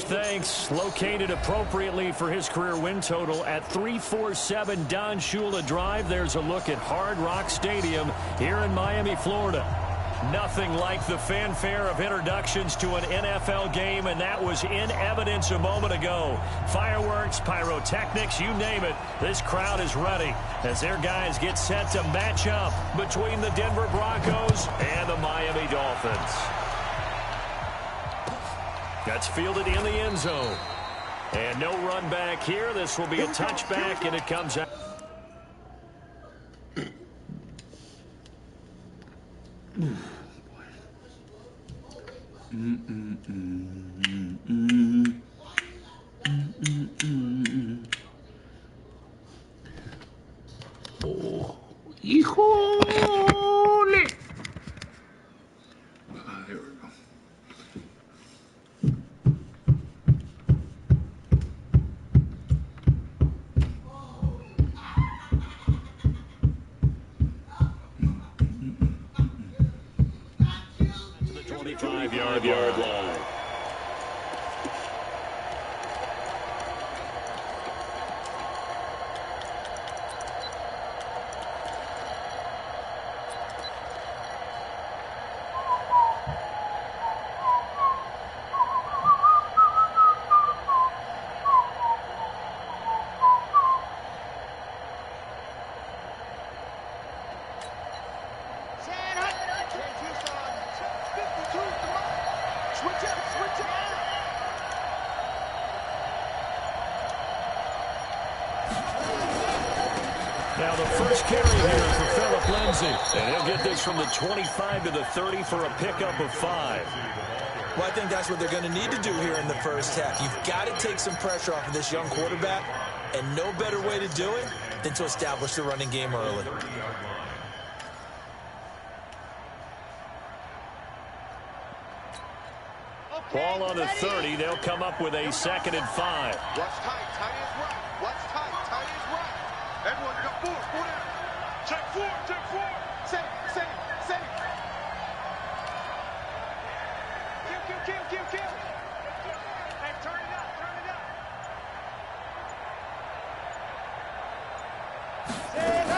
thanks. Located appropriately for his career win total at 347 Don Shula Drive. There's a look at Hard Rock Stadium here in Miami, Florida. Nothing like the fanfare of introductions to an NFL game, and that was in evidence a moment ago. Fireworks, pyrotechnics, you name it. This crowd is ready as their guys get set to match up between the Denver Broncos and the Miami Dolphins. That's fielded in the end zone. And no run back here. This will be a touchback, and it comes out. Oh, híjole. There we go. To the 25-yard line. Now the first carry here for Phillip Lindsay. And he'll get this from the 25 to the 30 for a pickup of 5. Well, I think that's what they're going to need to do here in the first half. You've got to take some pressure off of this young quarterback, and no better way to do it than to establish the running game early. Ball on the 30. They'll come up with a 2nd and 5. What's tight? Tight is right. What's tight? Tight is right. Everyone got 4. 4 down. Check 4. Check 4. Safe. Safe. Safe. Kill. Hey, turn it up. Turn it up.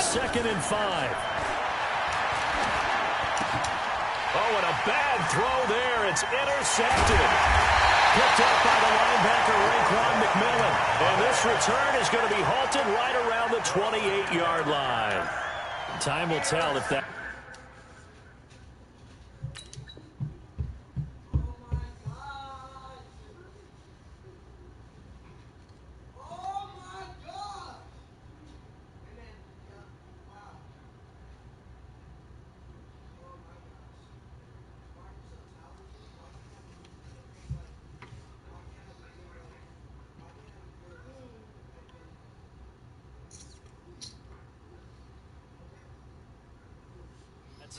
2nd and 5. Oh, and a bad throw there. It's intercepted. Picked up by the linebacker, Raekwon McMillan. And this return is going to be halted right around the 28-yard line. Time will tell if that...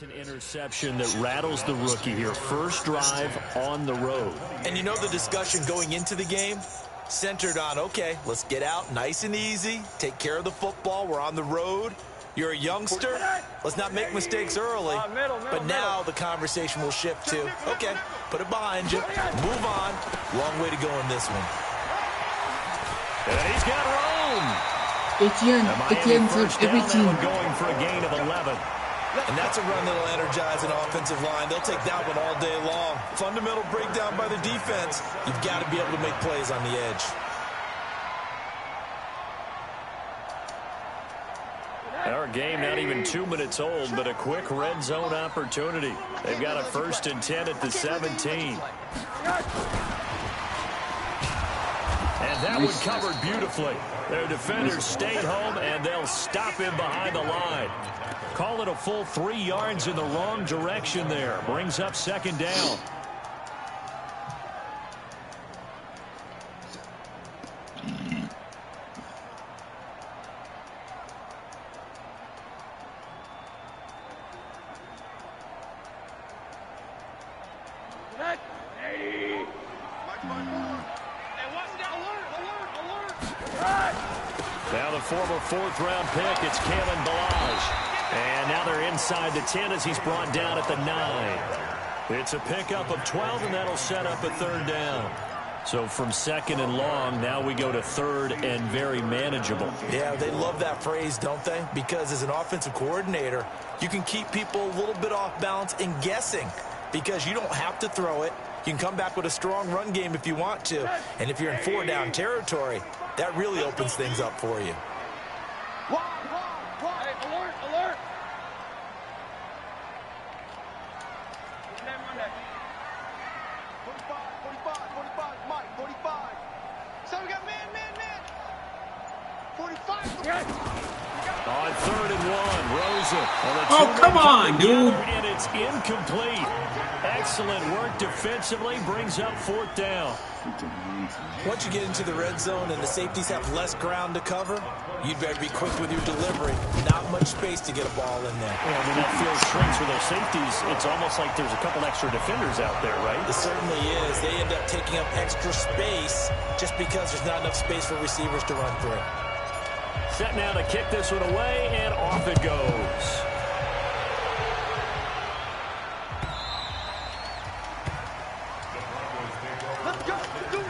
An interception that rattles the rookie here. First drive on the road. And you know the discussion going into the game centered on, okay, let's get out nice and easy, take care of the football, we're on the road. You're a youngster, let's not make mistakes early. But now the conversation will shift to, okay, put it behind you, move on. Long way to go in this one. And he's got room. Etienne for every team. Going for a gain of 11. And that's a run that'll energize an offensive line. They'll take that one all day long. Fundamental breakdown by the defense. You've got to be able to make plays on the edge. Our game not even 2 minutes old, but a quick red zone opportunity. They've got a 1st and 10 at the 17. And that one covered beautifully. Their defenders stayed home, and they'll stop him behind the line. Call it a full 3 yards in the wrong direction there. Brings up 2nd down. Now the former 4th-round pick, it's Kalen Ballage. And now they're inside the 10 as he's brought down at the 9. It's a pickup of 12, and that'll set up a 3rd down. So from 2nd and long, now we go to 3rd and very manageable. Yeah, they love that phrase, don't they? Because as an offensive coordinator, you can keep people a little bit off balance and guessing because you don't have to throw it. You can come back with a strong run game if you want to. And if you're in 4-down territory, that really opens things up for you. Hey, alert, alert. 45, Mike, 45. So we got man. 45. On 3rd and 1, Rosen. Oh, come on, dude. And it's incomplete. Excellent work defensively, brings up 4th down. Once you get into the red zone and the safeties have less ground to cover, you'd better be quick with your delivery. Not much space to get a ball in there. Yeah, when that field shrinks with those safeties, it's almost like there's a couple extra defenders out there, right? It certainly is. They end up taking up extra space just because there's not enough space for receivers to run through. Set now to kick this one away, and off it goes. Let's go. Do it.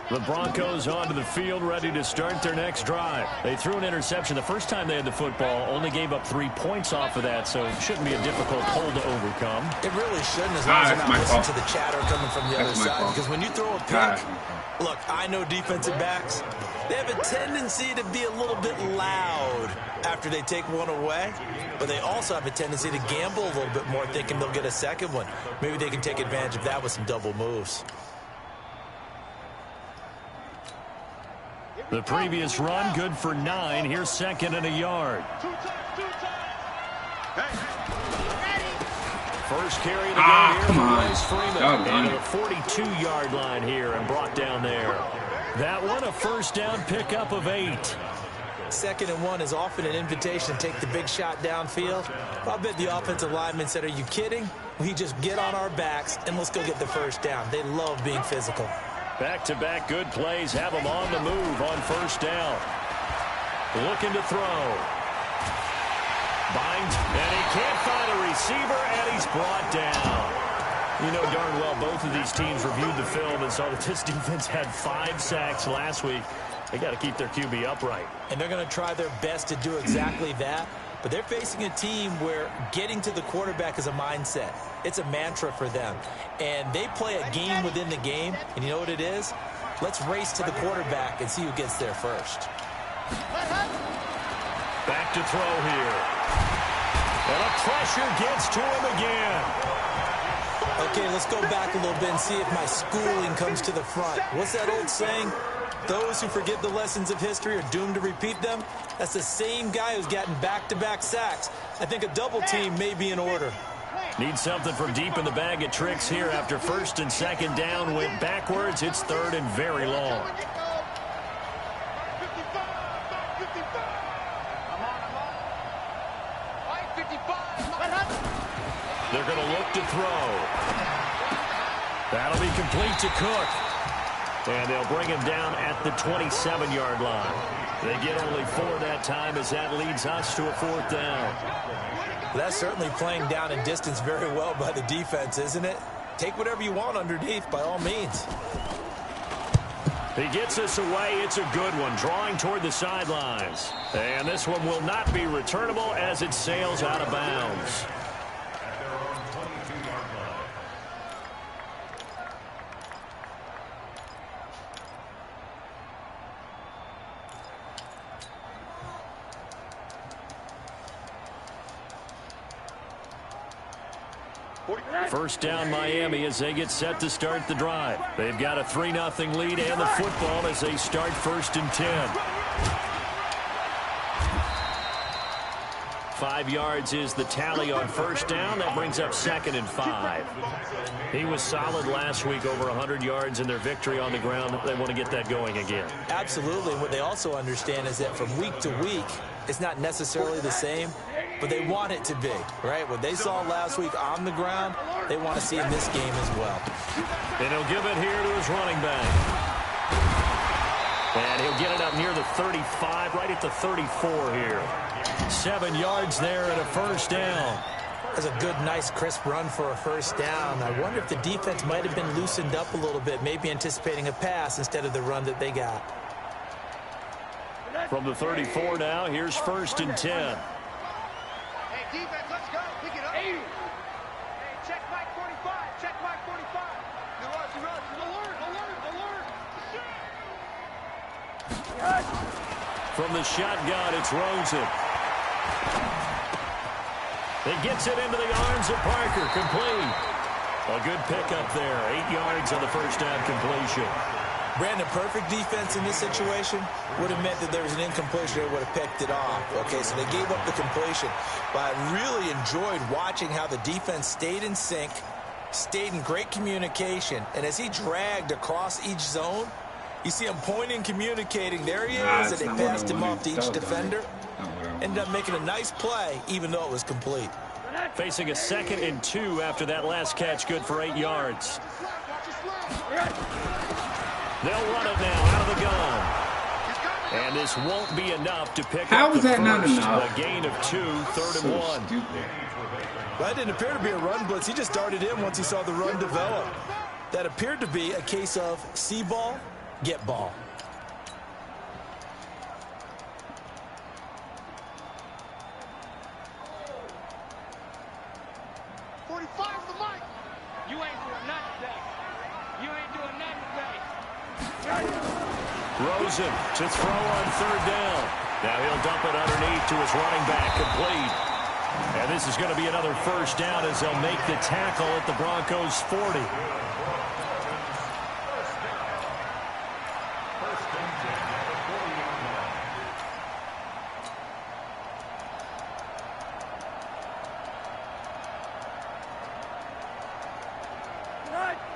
The Broncos onto the field, ready to start their next drive. They threw an interception the first time they had the football, only gave up 3 points off of that, so it shouldn't be a difficult hole to overcome. It really shouldn't, as long as you're not listening to the chatter coming from the other side. Because when you throw a pick, look, I know defensive backs, they have a tendency to be a little bit loud after they take one away, but they also have a tendency to gamble a little bit more, thinking they'll get a second one. Maybe they can take advantage of that with some double moves. The previous run, good for 9. Here's 2nd and a yard. Two times. First carry of the game here come for on. Bryce Freeman. Doggone And it. a 42-yard line here and brought down there. That one, a first down pickup of 8. 2nd and 1 is often an invitation to take the big shot downfield. I'll bet the offensive lineman said, are you kidding? We just get on our backs and let's go get the first down. They love being physical. Back-to-back good plays have him on the move on first down. Looking to throw. Binds, and he can't find a receiver, and he's brought down. You know darn well both of these teams reviewed the film and saw that this defense had 5 sacks last week. They got to keep their QB upright. And they're going to try their best to do exactly that. But they're facing a team where getting to the quarterback is a mindset. It's a mantra for them. And they play a game within the game. And you know what it is? Let's race to the quarterback and see who gets there first. Back to throw here. And a pressure gets to him again. Okay, let's go back a little bit and see if my schooling comes to the front. What's that old saying? Those who forget the lessons of history are doomed to repeat them. That's the same guy who's gotten back-to-back sacks. I think a double team may be in order. Need something from deep in the bag of tricks here after 1st and 2nd down went backwards. It's 3rd and very long. They're going to look to throw. That'll be complete to Cook. And they'll bring him down at the 27-yard line. They get only 4 that time as that leads us to a 4th down. That's certainly playing down and distance very well by the defense, isn't it? Take whatever you want underneath by all means. He gets us away. It's a good one, drawing toward the sidelines. And this one will not be returnable as it sails out of bounds. First down Miami as they get set to start the drive. They've got a 3-0 lead and the football as they start 1st and 10. 5 yards is the tally on first down. That brings up 2nd and 5. He was solid last week, over 100 yards in their victory on the ground. They want to get that going again. Absolutely. What they also understand is that from week to week, it's not necessarily the same, but they want it to be, right? What they saw last week on the ground, they want to see in this game as well. And he'll give it here to his running back. And he'll get it up near the 35, right at the 34 here. 7 yards there and a first down. That's a good, nice, crisp run for a first down. I wonder if the defense might have been loosened up a little bit, maybe anticipating a pass instead of the run that they got. From the 34 now, here's 1st and 10. Hey, defense, let's go. Pick it up. Hey, check Mike 45. Check Mike 45. You rush. Alert. From the shotgun, it's Rosen. He gets it into the arms of Parker. Complete. A good pickup there. 8 yards on the first down completion. Brandon, perfect defense in this situation would have meant that there was an incompletion that would have picked it off. Okay, so they gave up the completion. But I really enjoyed watching how the defense stayed in sync, stayed in great communication, and as he dragged across each zone, you see him pointing, communicating. There he is, and they passed him off to each defender. Ended up making a nice play, even though it was complete. Facing a 2nd and 2 after that last catch, good for 8 yards. They'll run it now out of the gun. And this won't be enough to pick up the first. A gain of 2, 3rd and 1. That didn't appear to be a run blitz. He just darted in once he saw the run develop. That appeared to be a case of see ball, get ball. Rosen to throw on 3rd down. Now he'll dump it underneath to his running back, complete. And this is going to be another first down as they'll make the tackle at the Broncos' 40.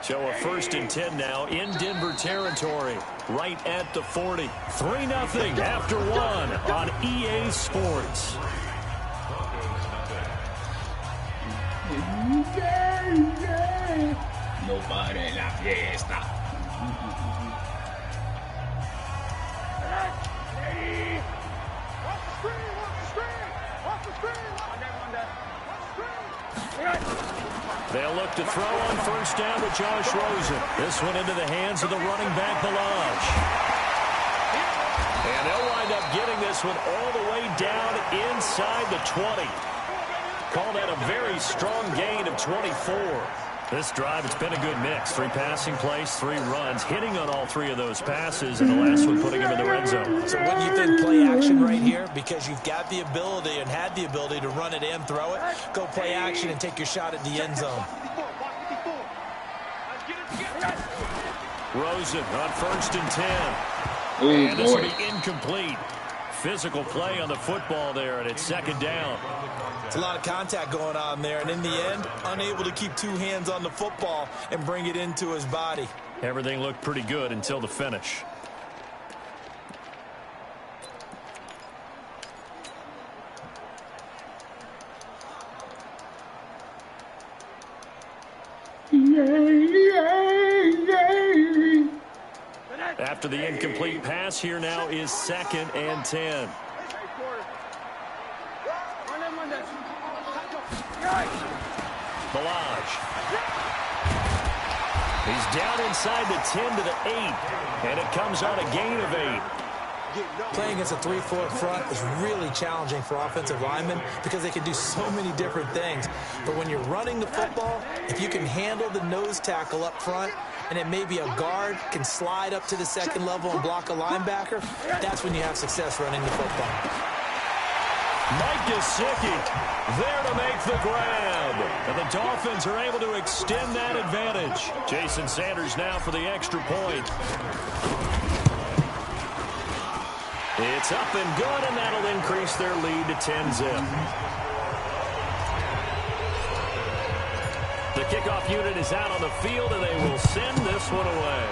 So a 1st and 10 now in Denver territory, right at the 40. 3-0 after 1 on EA Sports. No pare la fiesta. They'll look to throw on 1st down with Josh Rosen. This one into the hands of the running back, Balaj. And they'll wind up getting this one all the way down inside the 20. Call that a very strong gain of 24. This drive, it's been a good mix. 3 passing plays, 3 runs, hitting on all 3 of those passes, and the last one putting him in the red zone. So wouldn't you think play action right here? Because you've got the ability and had the ability to run it and throw it. Go play action and take your shot at the end zone. Rosen on 1st and 10. Oh, and this will boy. be incomplete. Physical play on the football there, and it's 2nd down. It's a lot of contact going on there, and in the end, unable to keep 2 hands on the football and bring it into his body. Everything looked pretty good until the finish. After the incomplete pass, here now is 2nd and 10. Balaj. He's down inside the 10 to the 8, and it comes on a gain of 8. Playing against a 3-4 front is really challenging for offensive linemen because they can do so many different things. But when you're running the football, if you can handle the nose tackle up front, and it may be a guard can slide up to the 2nd level and block a linebacker, that's when you have success running the football. Mike Gesicki there to make the grab. And the Dolphins are able to extend that advantage. Jason Sanders now for the extra point. It's up and good, and that'll increase their lead to 10-zip. The kickoff unit is out on the field, and they will send this one away.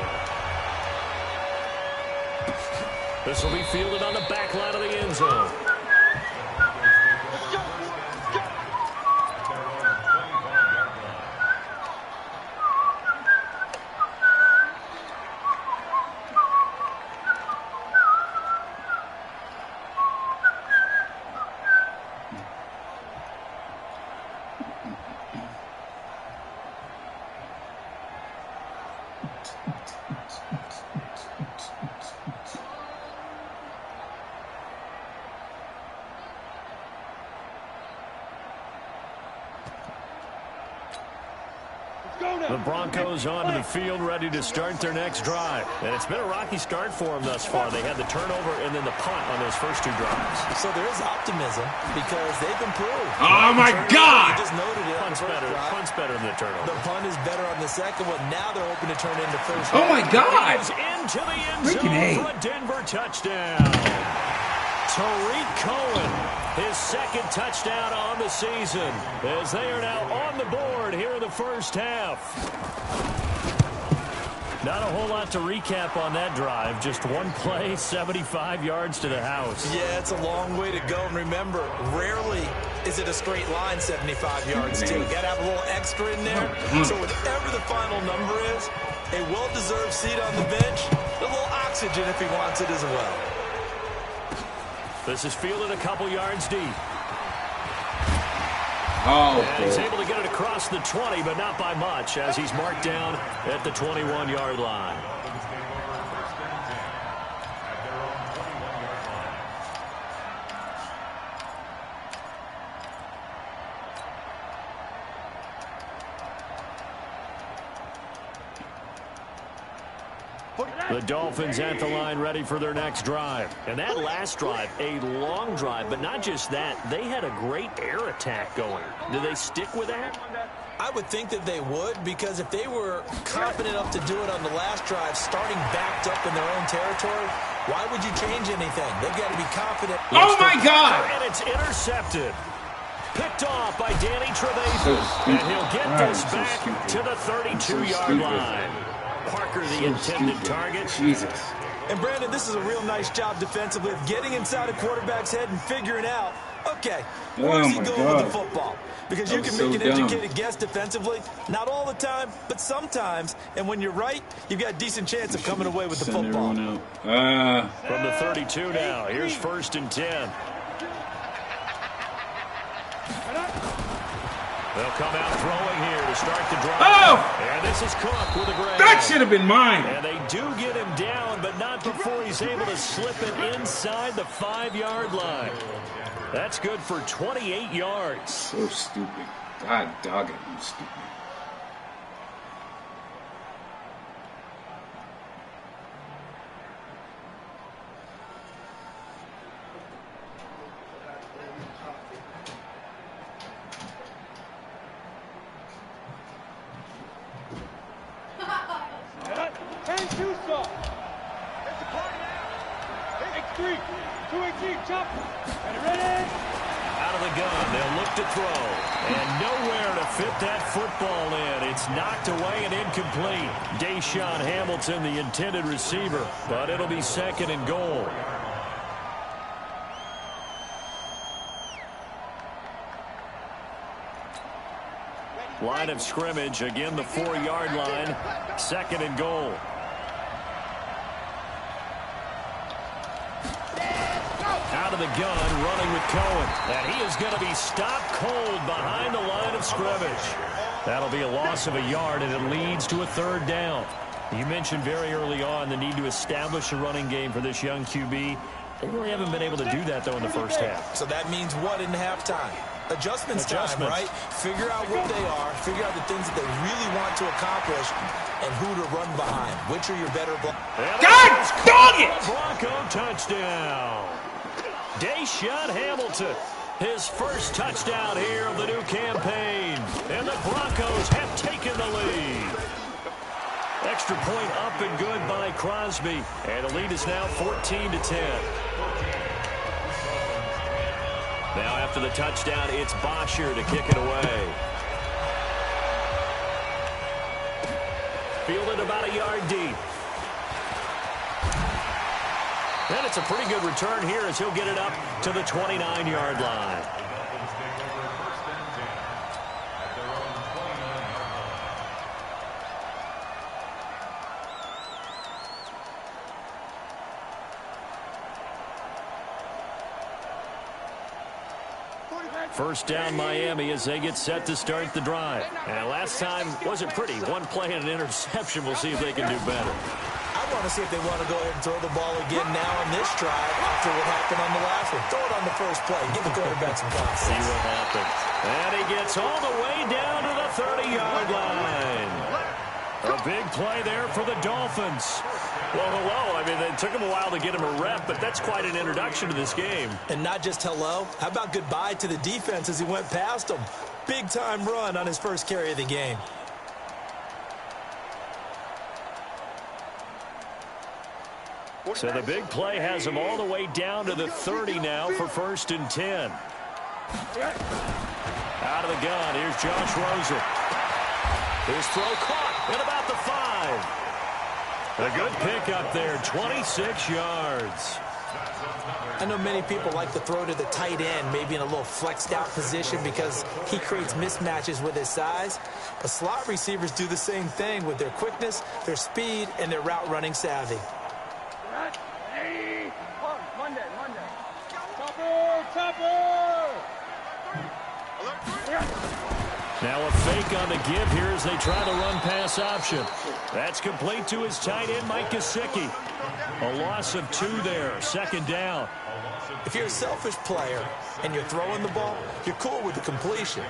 This will be fielded on the back line of the end zone. The Broncos onto the field, ready to start their next drive. And it's been a rocky start for them thus far. They had the turnover and then the punt on those first two drives. So there is optimism because they've improved. Oh, my God! You just noted it. Punt's better than the turnover. The punt is better on the second one. Now they're hoping to turn it into first. Oh, my God! Into the end zone for a Denver touchdown. Tariq Cohen, his second touchdown on the season, as they are now on the board here in the first half. Not a whole lot to recap on that drive. Just one play, 75 yards to the house. Yeah, it's a long way to go. And remember, rarely is it a straight line 75 yards, too. You got to have a little extra in there. So whatever the final number is, a well-deserved seat on the bench, a little oxygen if he wants it as well. This is fielded a couple yards deep. Oh, and he's able to get it across the 20, but not by much, as he's marked down at the 21-yard line. The Dolphins at the line ready for their next drive. And that last drive, a long drive, but not just that. They had a great air attack going. Do they stick with that? I would think that they would, because if they were confident enough to do it on the last drive, starting backed up in their own territory, why would you change anything? They've got to be confident. Oh, my God! And it's intercepted. Picked off by Danny Trevathan. And he'll get this back to the 32-yard line. Parker, the intended target. Jesus. And, Brandon, this is a real nice job defensively of getting inside a quarterback's head and figuring out, okay, where's he going with the football? Because you can make an educated guess defensively, not all the time, but sometimes. And when you're right, you've got a decent chance of coming away with the football. From the 32 now, here's 1st and 10. They'll come out throwing here to start the drive. Oh! And this is Cook with a grab. That should have been mine. And they do get him down, but not before he's able to slip it inside the 5-yard line. That's good for 28 yards. So stupid. God dog it, I'm stupid. Out of the gun, they'll look to throw. And nowhere to fit that football in. It's knocked away and incomplete. Deshaun Hamilton, the intended receiver, but it'll be 2nd and goal. Line of scrimmage, again the 4-yard line, 2nd and goal. Out of the gun, running with Cohen. And he is going to be stopped cold behind the line of scrimmage. That'll be a loss of a yard, and it leads to a 3rd down. You mentioned very early on the need to establish a running game for this young QB. They really haven't been able to do that, though, in the first half. So that means what in halftime? Adjustments time, right? Figure out what they are, figure out the things that they really want to accomplish, and who to run behind. Which are your better blockers? God dog it! Bronco touchdown. Deshaun Hamilton, his first touchdown here of the new campaign. And the Broncos have taken the lead. Extra point up and good by Crosby. And the lead is now 14-10. Now after the touchdown, it's Bosher to kick it away. Fielded about a yard deep. And it's a pretty good return here as he'll get it up to the 29-yard line. First down Miami as they get set to start the drive. And last time wasn't pretty. One play and an interception. We'll see if they can do better. I want to see if they want to go ahead and throw the ball again now on this drive after what happened on the last one. Throw it on the first play. Give the quarterback some confidence. See what happens. And he gets all the way down to the 30-yard line. A big play there for the Dolphins. Well, hello. I mean, it took him a while to get him a rep, but that's quite an introduction to this game. And not just hello. How about goodbye to the defense as he went past him? Big-time run on his first carry of the game. So the big play has him all the way down to the 30 now for 1st and 10. Out of the gun, here's Josh Rosen. His throw caught at about the 5. A good pick up there, 26 yards. I know many people like to throw to the tight end, maybe in a little flexed out position because he creates mismatches with his size. But slot receivers do the same thing with their quickness, their speed, and their route running savvy. Now a fake on the give here as they try the run-pass option. That's complete to his tight end, Mike Gesicki. A loss of 2 there, 2nd down. If you're a selfish player and you're throwing the ball, you're cool with the completion.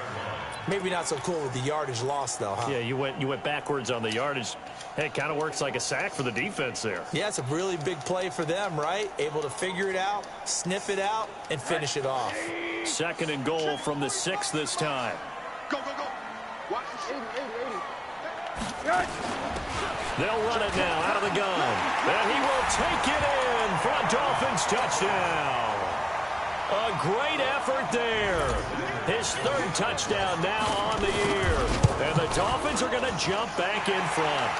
Maybe not so cool with the yardage loss, though, huh? Yeah, you went backwards on the yardage. Hey, it kind of works like a sack for the defense there. Yeah, it's a really big play for them, right? Able to figure it out, sniff it out, and finish it off. 2nd and goal from the 6 this time. Go, go, go. Watch the 80. They'll run it now out of the gun. And he will take it in for a Dolphins touchdown. A great effort there. His 3rd touchdown now on the year. And the Dolphins are going to jump back in front.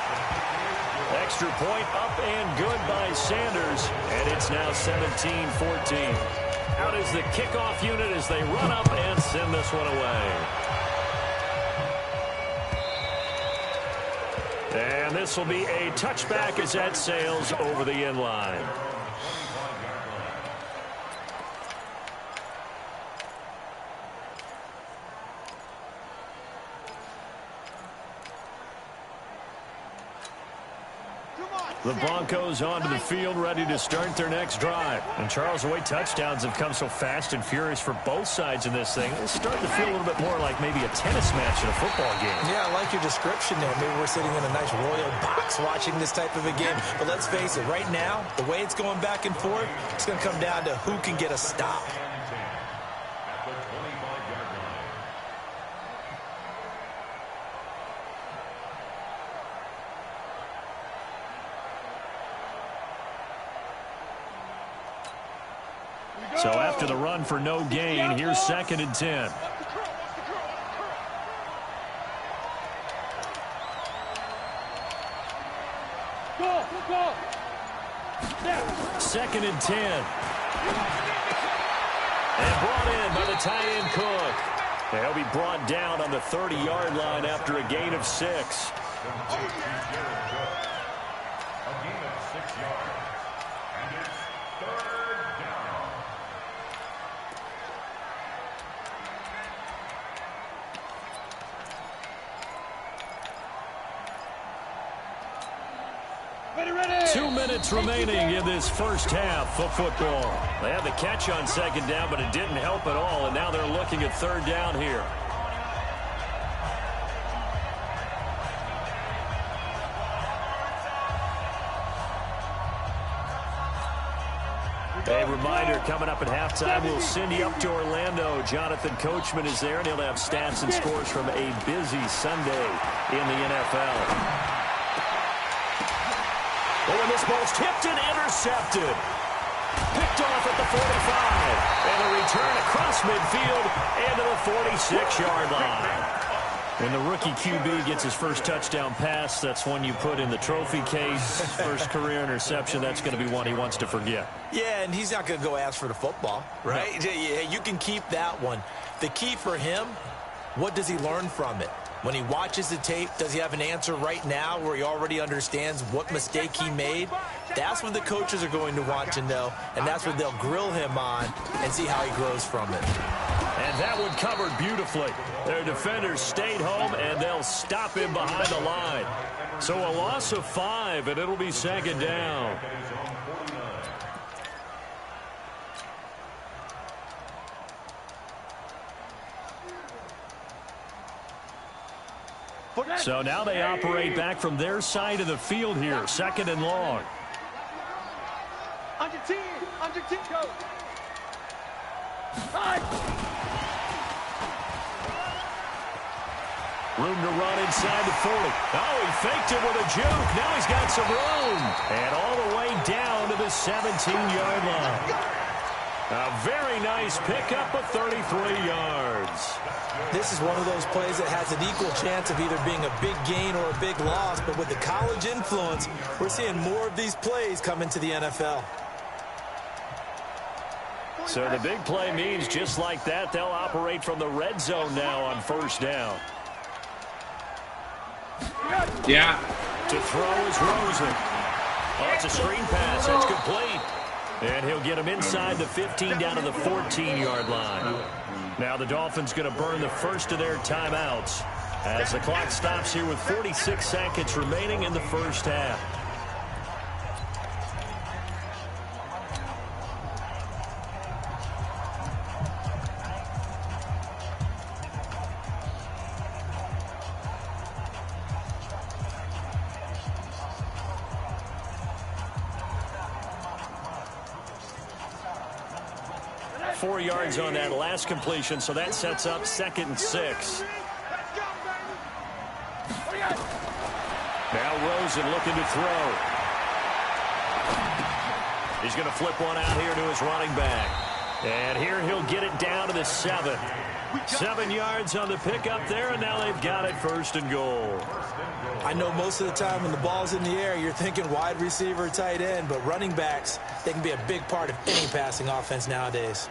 Extra point up and good by Sanders. And it's now 17-14. Out is the kickoff unit as they run up and send this one away. And this will be a touchback as that sails over the end line. The Broncos onto the field, ready to start their next drive. And Charles, the way touchdowns have come so fast and furious for both sides in this thing, it's starting to feel a little bit more like maybe a tennis match in a football game. Yeah, I like your description there. Maybe we're sitting in a nice royal box watching this type of a game. But let's face it, right now, the way it's going back and forth, it's going to come down to who can get a stop. So after the run for no gain, here's 2nd and 10. Second and 10. And brought in by the tight end Cook. And he'll be brought down on the 30-yard line after a gain of 6. Ready. 2 minutes remaining in this first half of football. They had the catch on 2nd down, but it didn't help at all, and now they're looking at 3rd down here. A reminder, coming up at halftime, we'll send you up to Orlando. Jonathan Coachman is there, and he'll have stats and scores from a busy Sunday in the NFL. Oh, and this ball's tipped and intercepted. Picked off at the 45. And a return across midfield and to the 46-yard line. When the rookie QB gets his first touchdown pass, that's one you put in the trophy case. First career interception, that's going to be one he wants to forget. Yeah, and he's not going to go ask for the football, right? No. Yeah, you can keep that one. The key for him, what does he learn from it? When he watches the tape, does he have an answer right now where he already understands what mistake he made? That's what the coaches are going to want to know, and that's what they'll grill him on and see how he grows from it. And that one covered beautifully. Their defenders stayed home, and they'll stop him behind the line. So a loss of 5, and it'll be second down. So now they operate back from their side of the field here, second and long. Under 10, coach. Room to run inside the 40. Oh, he faked it with a juke. Now he's got some room. And all the way down to the 17-yard line. A very nice pickup of 33 yards. This is one of those plays that has an equal chance of either being a big gain or a big loss, but with the college influence, we're seeing more of these plays come into the NFL. So the big play means just like that, they'll operate from the red zone now on first down. Yeah. To throw is Rosen. Oh, it's a screen pass. That's complete. And he'll get him inside the 15 down to the 14-yard line. Now the Dolphins going to burn the first of their timeouts as the clock stops here with 46 seconds remaining in the first half. Four yards on that last completion, so that sets up 2nd and 6. Now Rosen looking to throw. He's going to flip one out here to his running back. And here he'll get it down to the 7. 7 yards on the pickup there, and now they've got it 1st and goal. I know most of the time when the ball's in the air, you're thinking wide receiver, tight end, but running backs, they can be a big part of any passing offense nowadays.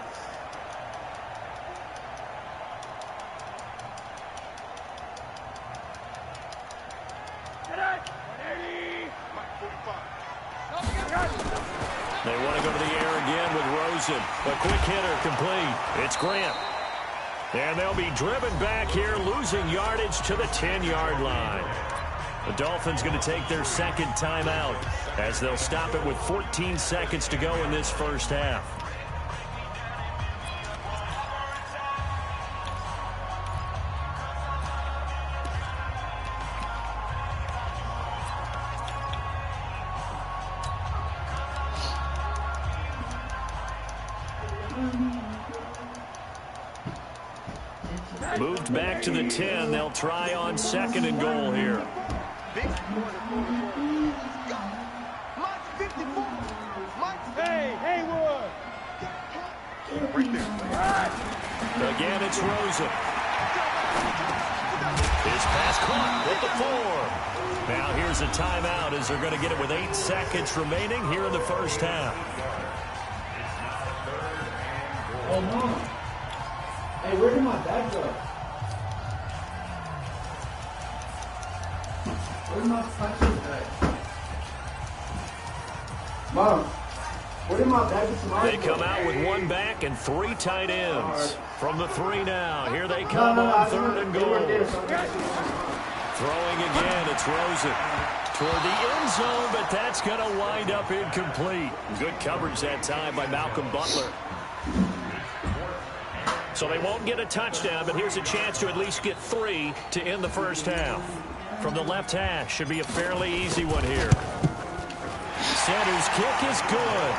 They want to go to the air again with Rosen. A quick hitter complete. It's Grant. And they'll be driven back here, losing yardage to the 10-yard line. The Dolphins going to take their second timeout as they'll stop it with 14 seconds to go in this first half. Moved back to the 10. They'll try on 2nd and goal here. Again, it's Rosen. His pass caught at the 4. Now here's a timeout as they're going to get it with 8 seconds remaining here in the first half. Oh, no. Hey, where did my bag go? Where's my fucking bag? Mom, where did my bag go? They come out with 1 back and 3 tight ends. From the 3 now. Here they come on 3rd and goal. Throwing again, it's Rosen. Toward the end zone, but that's going to wind up incomplete. Good coverage that time by Malcolm Butler. So they won't get a touchdown, but here's a chance to at least get 3 to end the first half. From the left hash, should be a fairly easy one here. Sanders' kick is good.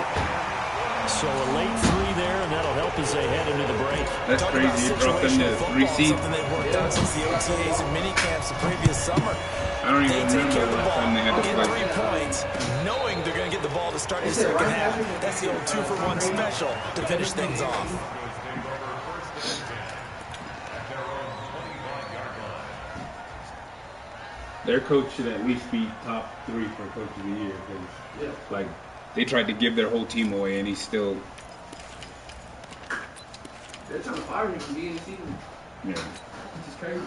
So a late 3 there, and that'll help as they head into the break. That's crazy. You brought them to receive. Something they've worked on since the OTAs and mini camps the previous summer. I don't even remember the last time they had to get play. 3 points, knowing they're going to get the ball to start the second half. That's the old 2-for-1 special to finish things off. Their coach should at least be top 3 for Coach of the Year. Because, like, they tried to give their whole team away, and he's still. They're trying to fire him from the end of the season. Yeah. Which is crazy.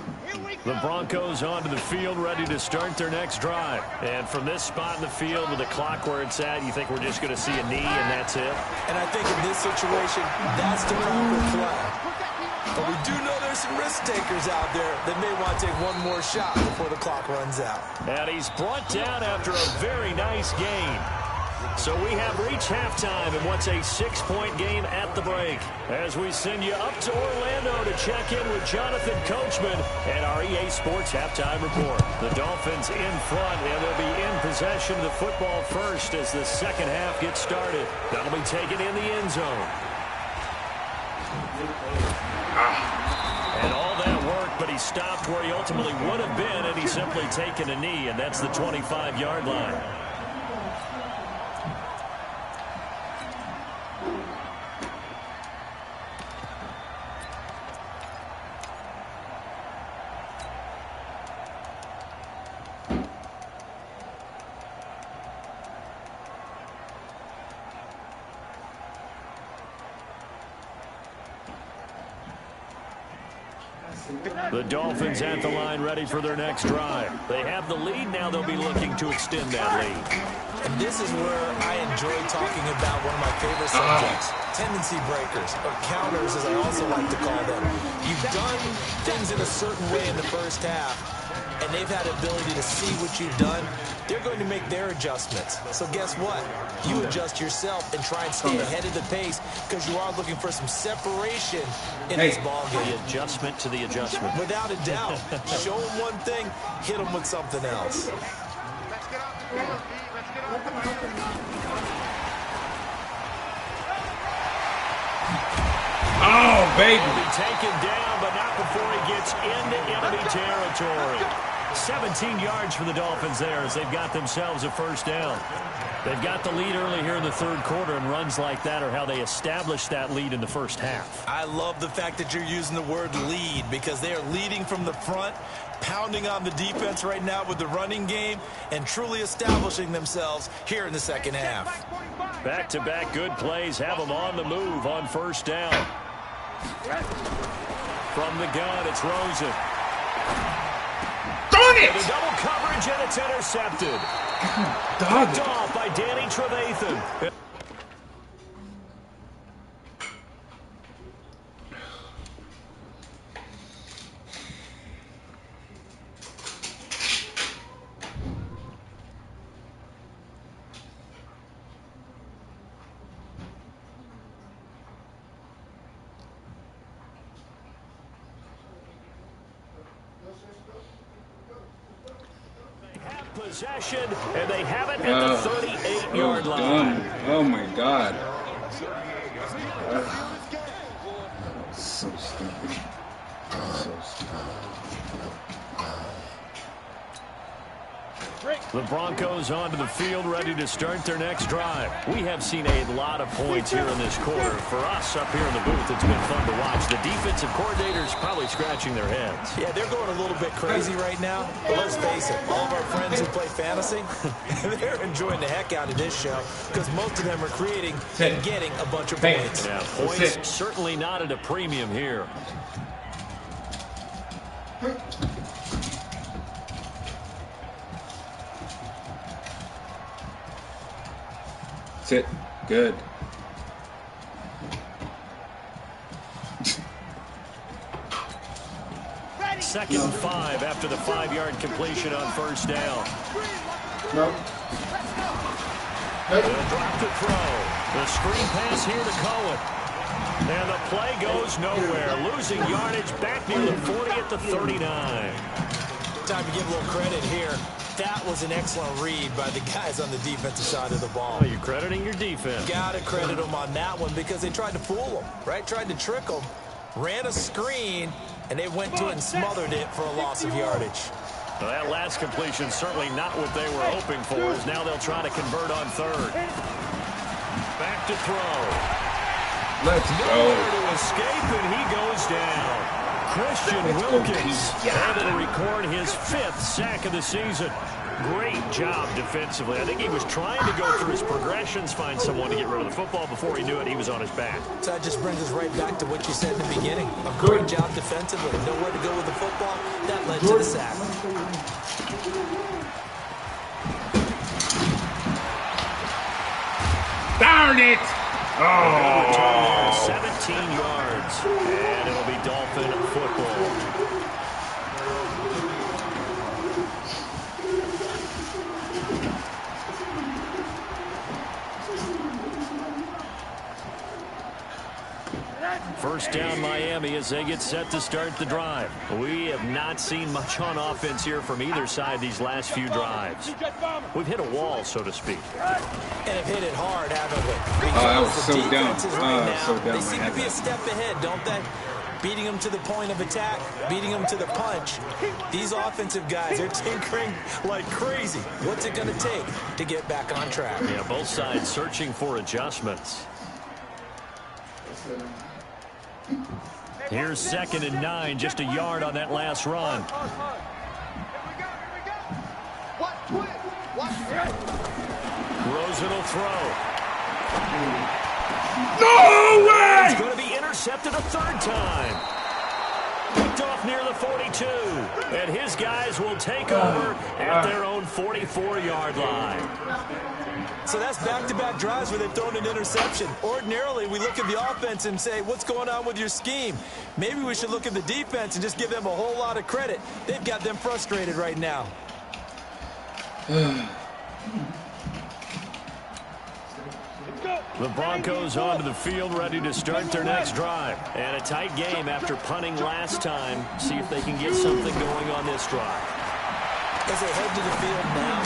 The Broncos onto the field, ready to start their next drive. And from this spot in the field with the clock where it's at, you think we're just going to see a knee and that's it? And I think in this situation, that's the proper play. But we do know there's some risk takers out there that may want to take one more shot before the clock runs out. And he's brought down after a very nice game. So we have reached halftime in what's a 6-point game at the break. As we send you up to Orlando to check in with Jonathan Coachman and our EA Sports Halftime Report. The Dolphins in front, and they'll be in possession of the football first as the second half gets started. That'll be taken in the end zone. And all that work, but he stopped where he ultimately would have been, and he's simply taken a knee, and that's the 25-yard line. The Dolphins at the line ready for their next drive. They have the lead. Now they'll be looking to extend that lead. And this is where I enjoy talking about one of my favorite subjects, tendency breakers, or counters as I also like to call them. You've done things in a certain way in the first half, and they've had the ability to see what you've done. They're going to make their adjustments. So guess what? You adjust yourself and try and stay ahead of the pace because you are looking for some separation in this ball game. The adjustment to the adjustment. Without a doubt. Show them one thing, hit them with something else. Let's get off the field, D. Let's get off the field. Oh, baby. He'll be taken down, but not before he gets into enemy territory. 17 yards for the Dolphins there as they've got themselves a first down. They've got the lead early here in the third quarter, and runs like that are how they established that lead in the first half. I love the fact that you're using the word lead because they are leading from the front, pounding on the defense right now with the running game, and truly establishing themselves here in the second half. Back-to-back good plays have them on the move on first down. From the gun, it's Rosen. Darn it! The double coverage, and it's intercepted. Dog. Picked off by Danny Trevathan. Possession, and they have it at the 38-yard line. Oh my God. So stupid. So stupid. The Broncos onto the field, ready to start their next drive. We have seen a lot of points here in this quarter. For us up here in the booth, it's been fun to watch. The defensive coordinators probably scratching their heads. Yeah, they're going a little bit crazy right now. But let's face it, all of our friends who play fantasy, they're enjoying the heck out of this show because most of them are creating and getting a bunch of points. Yeah, points certainly not at a premium here. Sit. Good. Second and 5 after the 5-yard completion on first down. No. They'll drop the throw. The screen pass here to Cohen. And the play goes nowhere. Losing yardage back near the 40 at the 39. Time to give a little credit here. That was an excellent read by the guys on the defensive side of the ball. Well, you're crediting your defense. Got to credit them on that one because they tried to fool them, right? Tried to trick them. Ran a screen, and they went to it and smothered it for a loss of yardage. Well, that last completion certainly not what they were hoping for, as now they'll try to convert on third. Back to throw. Let's go. Nowhere to escape, and he goes down. Christian Wilkins able to record his 5th sack of the season. Great job defensively. I think he was trying to go through his progressions, find someone to get rid of the football. Before he knew it, he was on his back. So that just brings us right back to what you said in the beginning. A great job defensively. Nowhere to go with the football. That led to the sack. Darn it! Good return there, 17 yards. And it'll be Dolphin football. First down Miami as they get set to start the drive. We have not seen much on offense here from either side these last few drives. We've hit a wall, so to speak. And have hit it hard, haven't we? I was so down. So down. They seem to be a step ahead, don't they? Beating them to the point of attack, beating them to the punch. These offensive guys are tinkering like crazy. What's it going to take to get back on track? Yeah, both sides searching for adjustments. Here's 2nd and 9, just a yard on that last run. Rosen will throw. No way! He's going to be intercepted a third time. Picked off near the 42. And his guys will take over at their own 44-yard line. So that's back-to-back drives where they've thrown an interception. Ordinarily, we look at the offense and say, what's going on with your scheme? Maybe we should look at the defense and just give them a whole lot of credit. They've got them frustrated right now. The Broncos onto the field, ready to start their next drive. And a tight game after punting last time. See if they can get something going on this drive. As they head to the field now,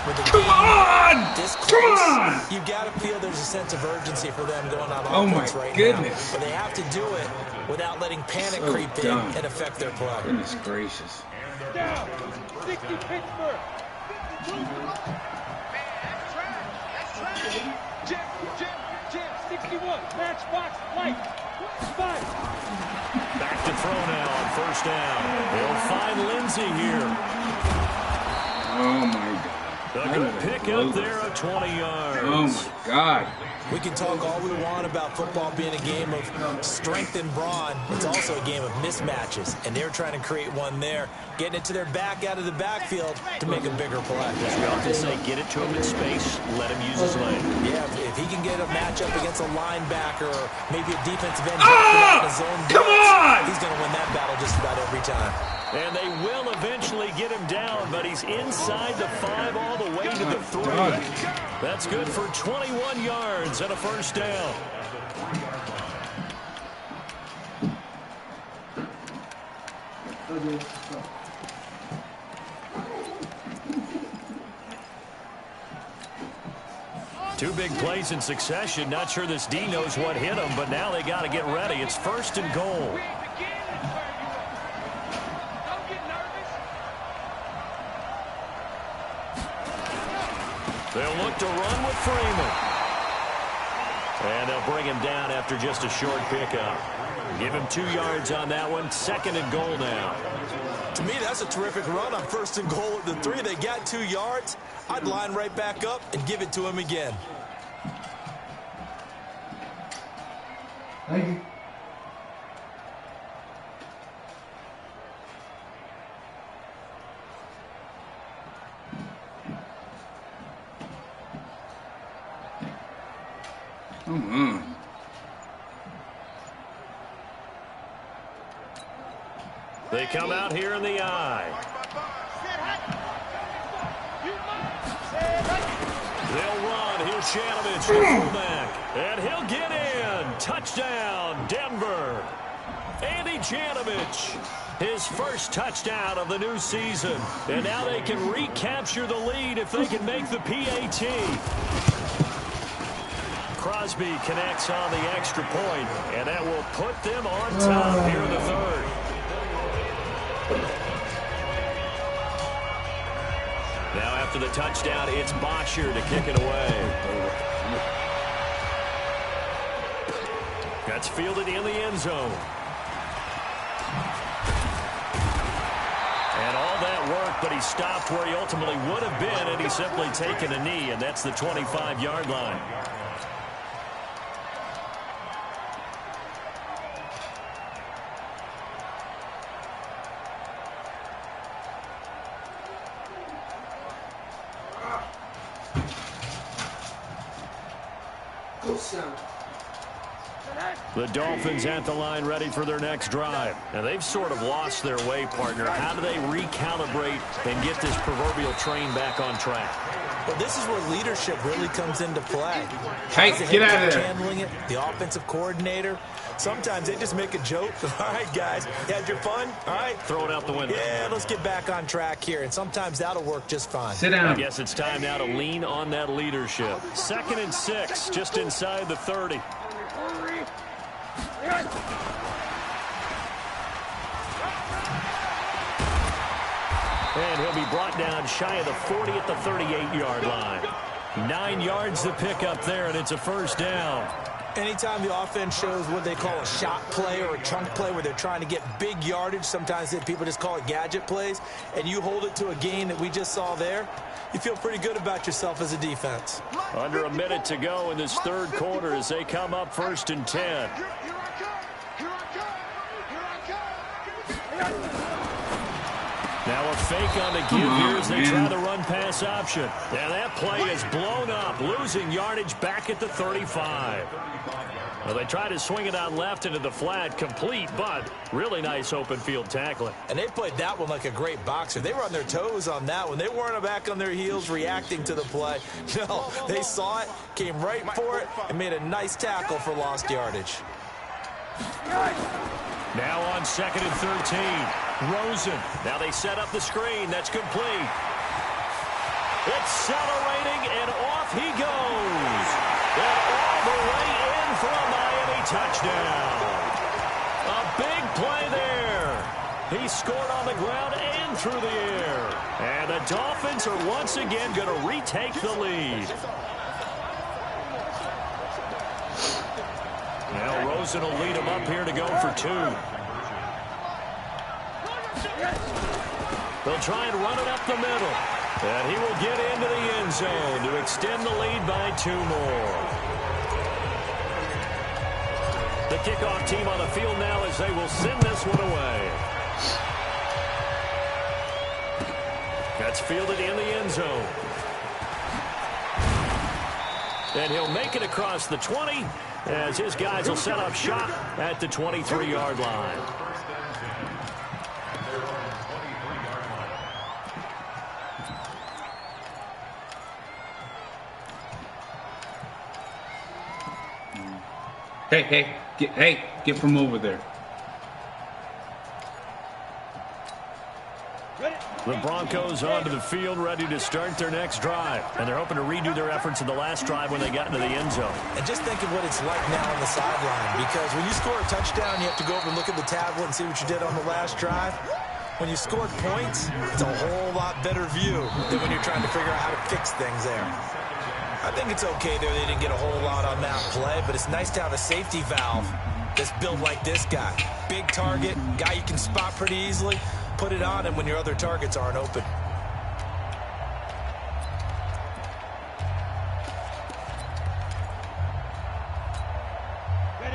with the Come on! this close, Come on! you got to feel there's a sense of urgency for them going on Oh my offense right goodness. now. But they have to do it without letting panic So creep in dumb. and affect their play. Goodness gracious. Down. 60 Pittsburgh. Jim, 61. Matchbox, light. Spot. Back to throw now on first down. They'll find Lindsey here. Oh my God. A good pick up there of 20 yards. Oh my God. We can talk all we want about football being a game of strength and brawn. It's also a game of mismatches, and they're trying to create one there, getting it to their back out of the backfield to make a bigger play. As we often say, get it to him in space, let him use his leg. Yeah, if he can get a matchup against a linebacker or maybe a defensive end in his own Come on! he's going to win that battle just about every time. And they will eventually get him down, but he's inside the 5 all the way to the 3. That's good for 21 yards and a first down. Two big plays in succession. Not sure this D knows what hit him, but now they got to get ready. It's 1st and goal. They'll look to run with Freeman. And they'll bring him down after just a short pickup. Give him 2 yards on that one. 2nd and goal now. To me, that's a terrific run on 1st and goal at the 3. They got 2 yards. I'd line right back up and give it to him again. Thank you. Come on. They come out here in the eye. They'll run. Here's Shanovich, the fullback. And he'll get in. Touchdown, Denver. Andy Shanovich, his first touchdown of the new season. And now they can recapture the lead if they can make the PAT. Crosby connects on the extra point, and that will put them on top here in the 3rd. Now after the touchdown, it's Bosher to kick it away. That's fielded in the end zone. And all that work, but he stopped where he ultimately would have been, and he's simply taken a knee, and that's the 25-yard line. Go sound. The Dolphins at the line ready for their next drive. Now, they've sort of lost their way, partner. How do they recalibrate and get this proverbial train back on track? Well, this is where leadership really comes into play. Hey, get out of there. Handling it, the offensive coordinator. Sometimes they just make a joke. All right, guys, you had your fun? All right. Throw it out the window. Yeah, let's get back on track here. And sometimes that'll work just fine. Sit down. I guess it's time now to lean on that leadership. 2nd and 6, just inside the 30. And he'll be brought down shy of the 40 at the 38-yard line. 9 yards to pick up there, and it's a first down. Anytime the offense shows what they call a shot play or a chunk play where they're trying to get big yardage, sometimes people just call it gadget plays, and you hold it to a gain that we just saw there, you feel pretty good about yourself as a defense. Under a minute to go in this third quarter as they come up 1st and 10. Now a fake on the give here as they try the run-pass option. And that play is blown up, losing yardage back at the 35. Well, they try to swing it out left into the flat, complete, but really nice open field tackling. And they played that one like a great boxer. They were on their toes on that one. They weren't back on their heels reacting to the play. No, they saw it, came right for it, and made a nice tackle for lost yardage. Now on 2nd and 13. Rosen. Now they set up the screen. That's complete. Accelerating, and off he goes. And all the way in for a Miami touchdown. A big play there. He scored on the ground and through the air. And the Dolphins are once again going to retake the lead. Now Rosen will lead him up here to go for 2. They'll try and run it up the middle. And he will get into the end zone to extend the lead by 2 more. The kickoff team on the field now as they will send this one away. That's fielded in the end zone. And he'll make it across the 20 as his guys will set up shop at the 23-yard line. Get from over there. The Broncos onto the field, ready to start their next drive. And they're hoping to redo their efforts in the last drive when they got into the end zone. And just think of what it's like now on the sideline. Because when you score a touchdown, you have to go over and look at the tablet and see what you did on the last drive. When you scored points, it's a whole lot better view than when you're trying to figure out how to fix things there. I think it's okay there. They didn't get a whole lot on that play, but it's nice to have a safety valve that's built like this guy. Big target, guy you can spot pretty easily. Put it on him when your other targets aren't open.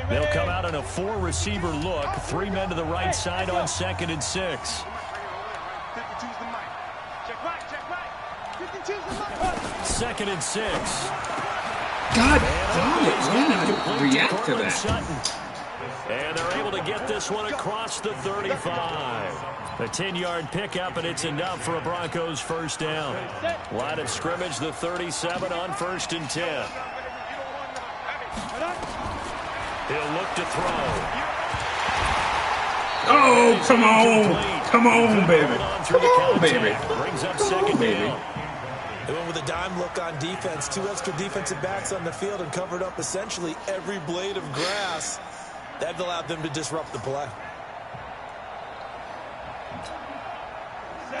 They'll come out in a 4-receiver look. 3 men to the right side on 2nd and 6. 2nd and 6. God damn it. React to that. Sutton. And they're able to get this one across the 35. A 10-yard pickup, and it's enough for a Broncos first down. Line of scrimmage, the 37 on 1st and 10. He'll look to throw. Oh, come on. Come on, baby. Come on, baby. Brings up second down. They went with a dime look on defense. 2 extra defensive backs on the field and covered up essentially every blade of grass. That allowed them to disrupt the play.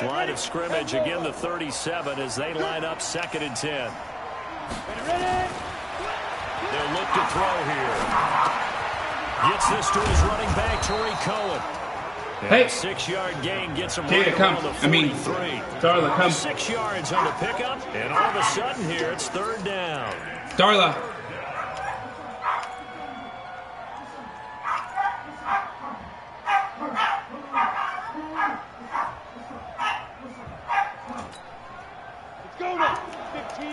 Line of scrimmage, again the 37 as they line up 2nd and 10. They'll look to throw here. Gets this to his running back, Tariq Cohen. Hey. 6-yard gain gets him Here, right come. around the 43. Darla, come. 6 yards on the pickup, and all of a sudden here it's 3rd down. Darla. Go now. 15,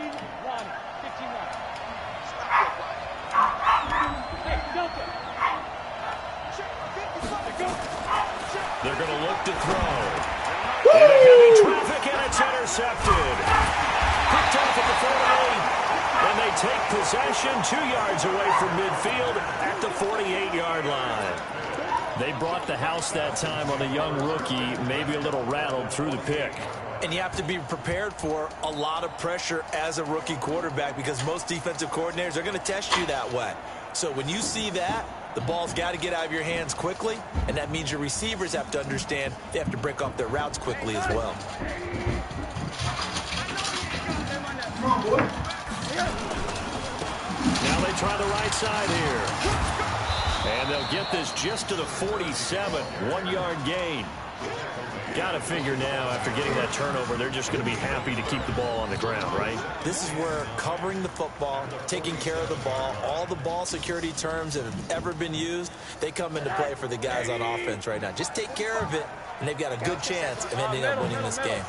run. 15, run. Hey, Delta. They're going to look to throw. Into heavy traffic, and it's intercepted. Picked off at the 48. And they take possession 2 yards away from midfield at the 48-yard line. They brought the house that time on the young rookie, maybe a little rattled through the pick. And you have to be prepared for a lot of pressure as a rookie quarterback because most defensive coordinators are going to test you that way. So when you see that, the ball's got to get out of your hands quickly, and that means your receivers have to understand they have to break off their routes quickly as well. Come on, boy. Now they try the right side here. And they'll get this just to the 47, 1-yard gain. Got to figure now, after getting that turnover, they're just going to be happy to keep the ball on the ground, right? This is where covering the football, taking care of the ball, all the ball security terms that have ever been used, they come into play for the guys on offense right now. Just take care of it, and they've got a good chance of ending up winning this game.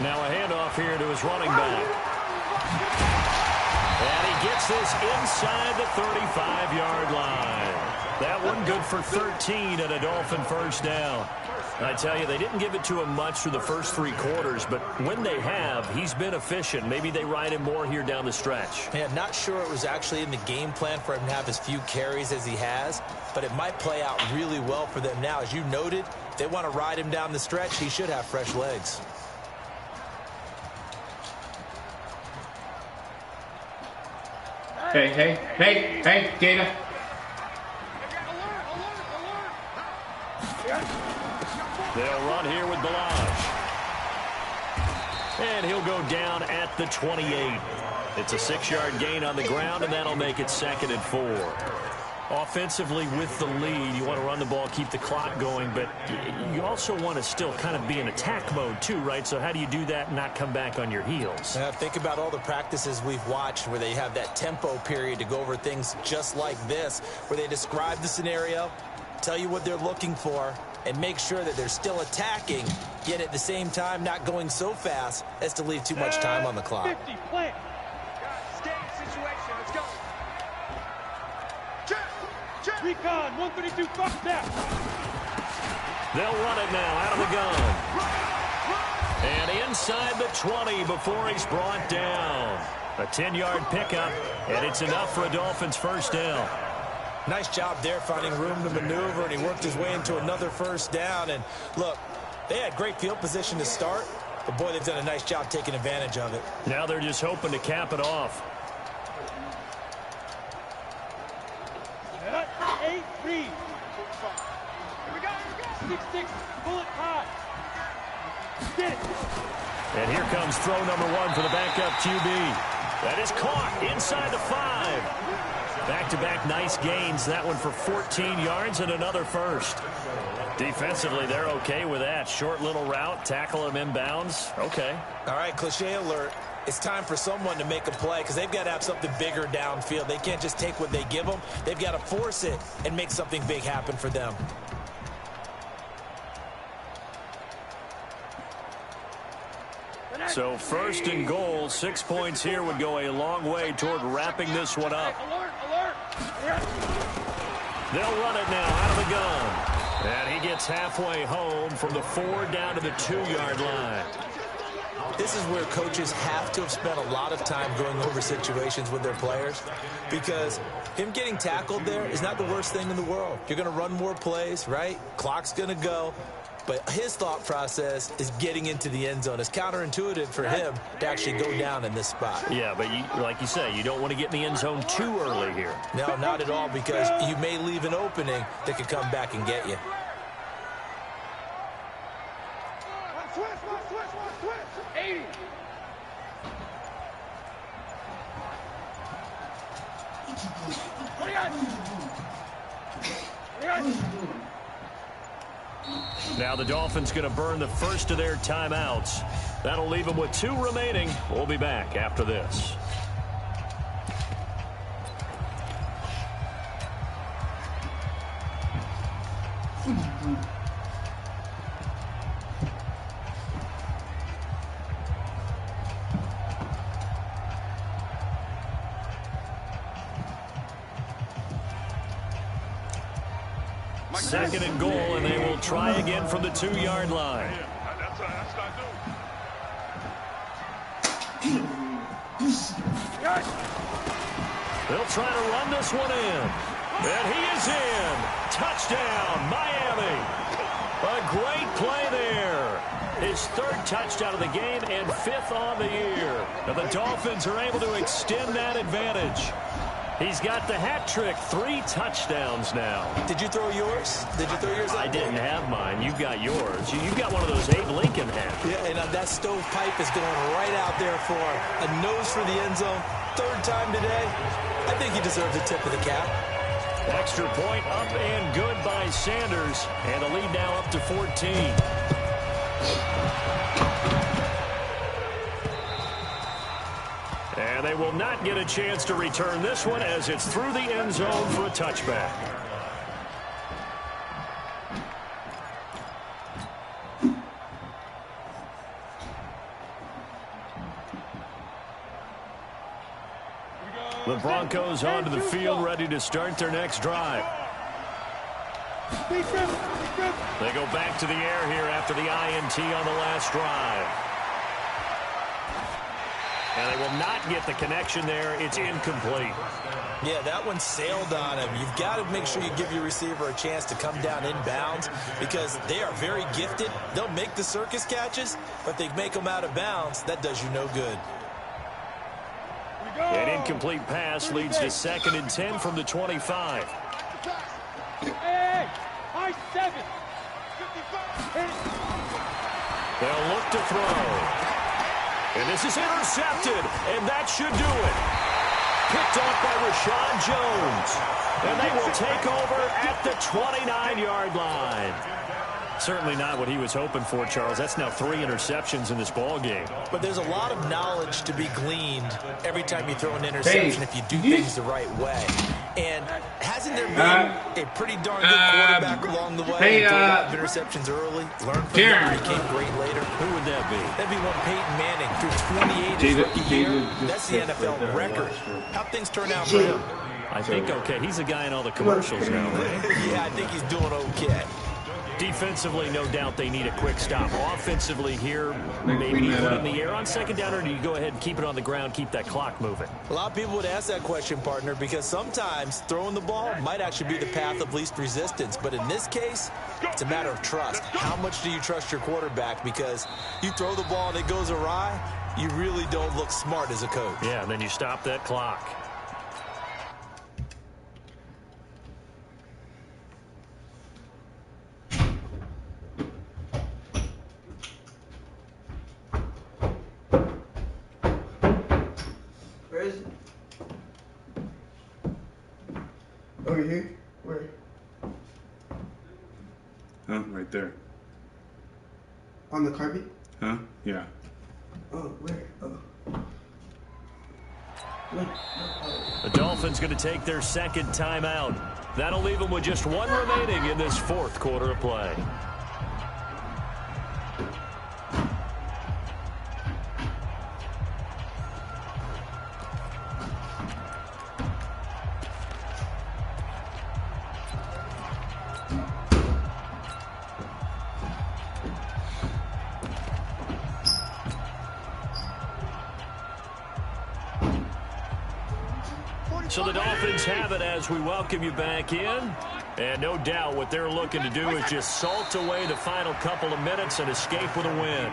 Now a handoff here to his running back. And he gets this inside the 35-yard line. That one good for 13 and a Dolphin first down. I tell you, they didn't give it to him much through the first 3 quarters, but when they have, he's been efficient. Maybe they ride him more here down the stretch. Yeah, not sure it was actually in the game plan for him to have as few carries as he has, but it might play out really well for them now. As you noted, they want to ride him down the stretch. He should have fresh legs. Hey, Gator. They'll run here with Balaj. And he'll go down at the 28. It's a 6-yard gain on the ground, and that'll make it 2nd and 4. Offensively with the lead, you want to run the ball, keep the clock going, but you also want to still kind of be in attack mode too, right? So how do you do that and not come back on your heels? Think about all the practices we've watched where they have that tempo period to go over things just like this, where they describe the scenario, tell you what they're looking for, and make sure that they're still attacking, yet at the same time not going so fast as to leave too much time on the clock. 50, plant. Stay in situation. Let's go. Recon, 132, fuck that. They'll run it now out of the gun. And inside the 20 before he's brought down. A 10-yard pickup, and it's enough for a Dolphins first down. Nice job there finding room to maneuver, and he worked his way into another first down. And look, they had great field position to start, but boy, they've done a nice job taking advantage of it. Now they're just hoping to cap it off. 8-3. Here we go. 6-6. Bullet high. Get it. And here comes throw number 1 for the backup QB. That is caught inside the 5. Back-to-back nice gains. That one for 14 yards and another first. Defensively, they're okay with that. Short little route, tackle him inbounds. Okay. All right, cliche alert. It's time for someone to make a play because they've got to have something bigger downfield. They can't just take what they give them. They've got to force it and make something big happen for them. So 1st and goal, 6 points here would go a long way toward wrapping this one up. They'll run it now out of the gun. And he gets halfway home from the 4 down to the 2-yard line. This is where coaches have to have spent a lot of time going over situations with their players because him getting tackled there is not the worst thing in the world. You're going to run more plays, right? Clock's going to go. But his thought process is getting into the end zone. It's counterintuitive for him to actually go down in this spot. Yeah, but like you say, you don't want to get in the end zone too early here. No, not at all, because you may leave an opening that could come back and get you. Switch. 80. Now the Dolphins going to burn the first of their timeouts. That'll leave them with 2 remaining. We'll be back after this. 2nd and goal, and they will try again from the 2-yard line. They'll try to run this one in. And he is in. Touchdown, Miami. A great play there. His 3rd touchdown of the game and 5th on the year. Now the Dolphins are able to extend that advantage. He's got the hat trick, 3 touchdowns now. Did you throw yours? Did you throw yours? I didn't have mine. You've got yours. You've got one of those Abe Lincoln hats. Yeah, and that stovepipe is going right out there for a nose for the end zone. 3rd time today. I think he deserves a tip of the cap. Extra point up and good by Sanders. And the lead now up to 14. And they will not get a chance to return this one as it's through the end zone for a touchback. The Broncos onto the field, ready to start their next drive. They go back to the air here after the INT on the last drive. And they will not get the connection there. It's incomplete. Yeah, that one sailed on him. You've got to make sure you give your receiver a chance to come down inbounds because they are very gifted. They'll make the circus catches, but they make them out of bounds. That does you no good. An incomplete pass leads to 2nd and 10 from the 25. Hey, high 7. They'll look to throw. And this is intercepted, and that should do it. Picked off by Rashad Jones. And they will take over at the 29-yard line. Certainly not what he was hoping for, Charles. That's now 3 interceptions in this ball game. But there's a lot of knowledge to be gleaned every time you throw an interception if you do things the right way. And hasn't there been a pretty darn good quarterback along the way? Throw a lot of interceptions early, learn from them, became great later. Who would that be? That'd be one Peyton Manning through 28 his rookie year. That's the NFL record. How'd things turn out for him? I think okay. He's a guy in all the commercials now, right? Yeah, I think he's doing okay. Defensively, no doubt they need a quick stop. Offensively here, maybe you put it in the air on 2nd down, or do you go ahead and keep it on the ground, keep that clock moving? A lot of people would ask that question, partner, because sometimes throwing the ball might actually be the path of least resistance. But in this case, it's a matter of trust. How much do you trust your quarterback? Because you throw the ball and it goes awry, you really don't look smart as a coach. Yeah, and then you stop that clock. Over here? Where? Huh? Right there. On the carpet? Huh? Yeah. Oh, where? Oh. The Dolphins going to take their 2nd timeout. That'll leave them with just 1 remaining in this 4th quarter of play. So the Dolphins have it as we welcome you back in. And no doubt what they're looking to do is just salt away the final couple of minutes and escape with a win.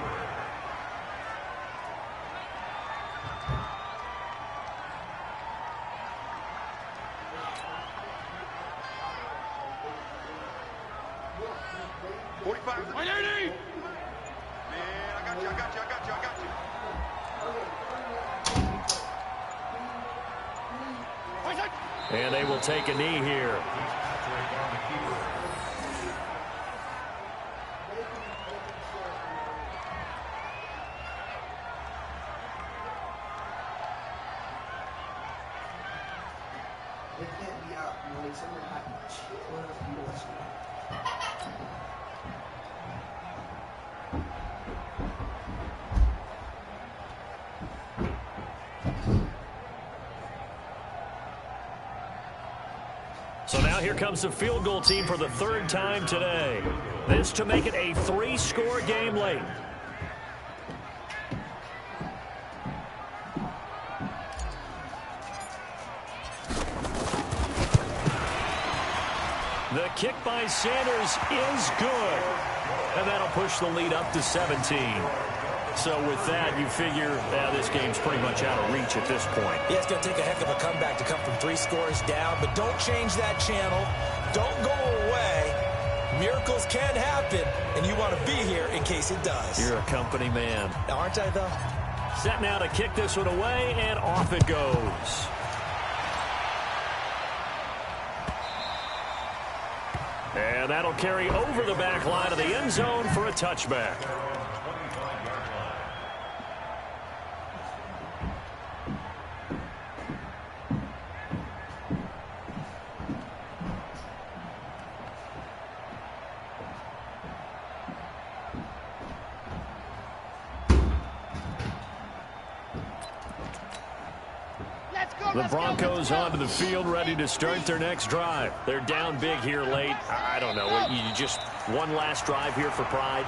And they will take a knee here. It can't be out. You know, something happened. What else do you want to see? So now here comes the field goal team for the third time today. This to make it a 3-score game late. The kick by Sanders is good. And that'll push the lead up to 17. So with that, you figure this game's pretty much out of reach at this point. Yeah, it's going to take a heck of a comeback to come from 3 scores down, but don't change that channel. Don't go away. Miracles can happen, and you want to be here in case it does. You're a company man. Aren't I, though? Set now to kick this one away, and off it goes. And that'll carry over the back line of the end zone for a touchback. The Broncos onto the field, ready to start their next drive. They're down big here late. I don't know. You just one last drive here for pride?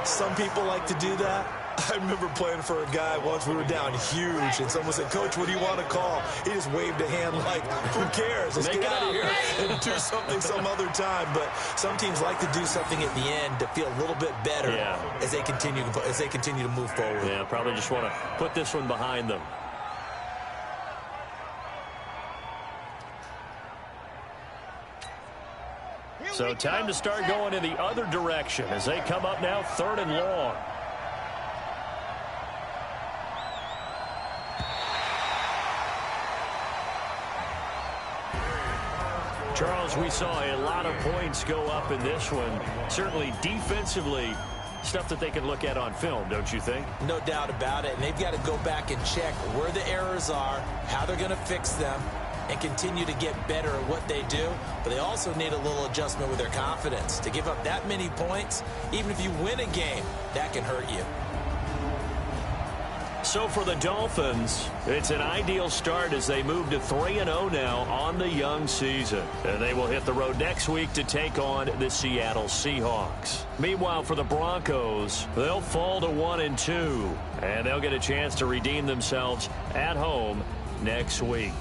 Some people like to do that. I remember playing for a guy once. We were down huge, and someone said, "Coach, what do you want to call?" He just waved a hand like, "Who cares? Let's get out of here and do something some other time." But some teams like to do something at the end to feel a little bit better as they continue to move forward. Yeah, probably just want to put this one behind them. So time to start going in the other direction as they come up now 3rd and long. Charles, we saw a lot of points go up in this one. Certainly defensively, stuff that they can look at on film, don't you think? No doubt about it. And they've got to go back and check where the errors are, how they're going to fix them, and continue to get better at what they do. But they also need a little adjustment with their confidence. To give up that many points, even if you win a game, that can hurt you. So for the Dolphins, it's an ideal start as they move to 3-0 now on the young season. And they will hit the road next week to take on the Seattle Seahawks. Meanwhile, for the Broncos, they'll fall to 1-2. And they'll get a chance to redeem themselves at home next week.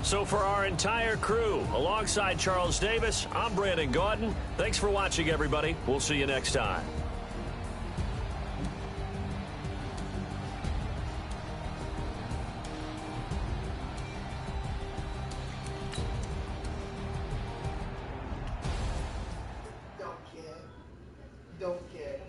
So for our entire crew, alongside Charles Davis, I'm Brandon Gaudin. Thanks for watching, everybody. We'll see you next time. Don't care.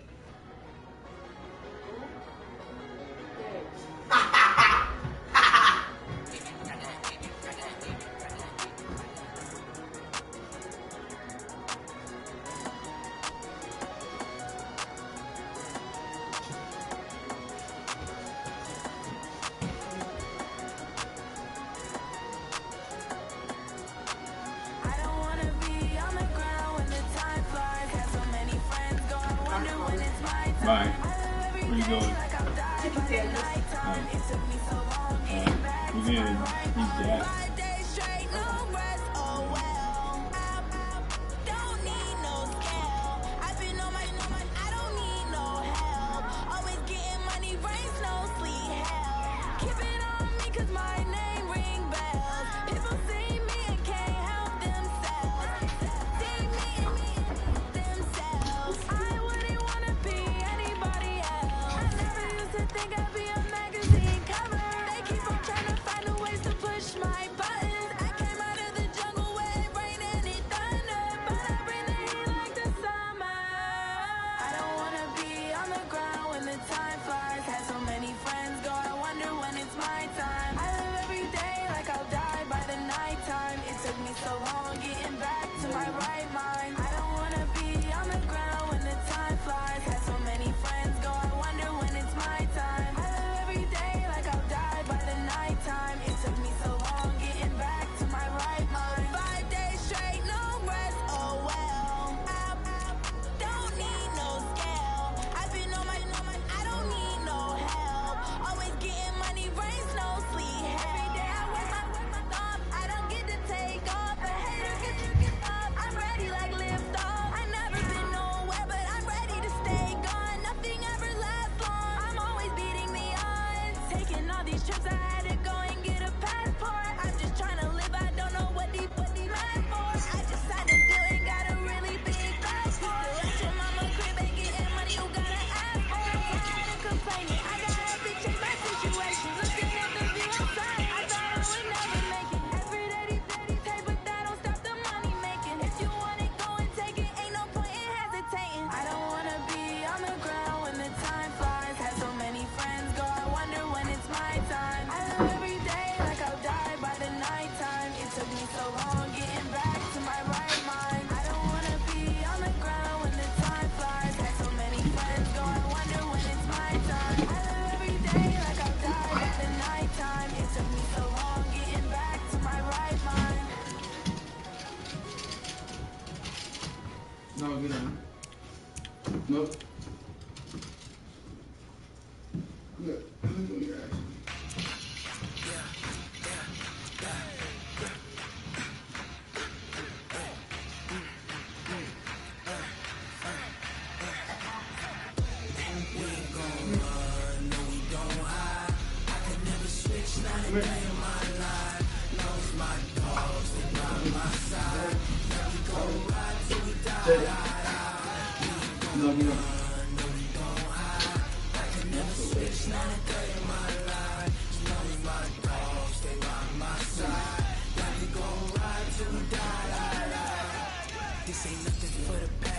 Bye. Where you going? We're gonna eat that. Think I'd be a magazine cover. They keep on trying to find a ways to push my No, get on. Nope. Good. Let me do your action. No, get on. This ain't nothing for the past.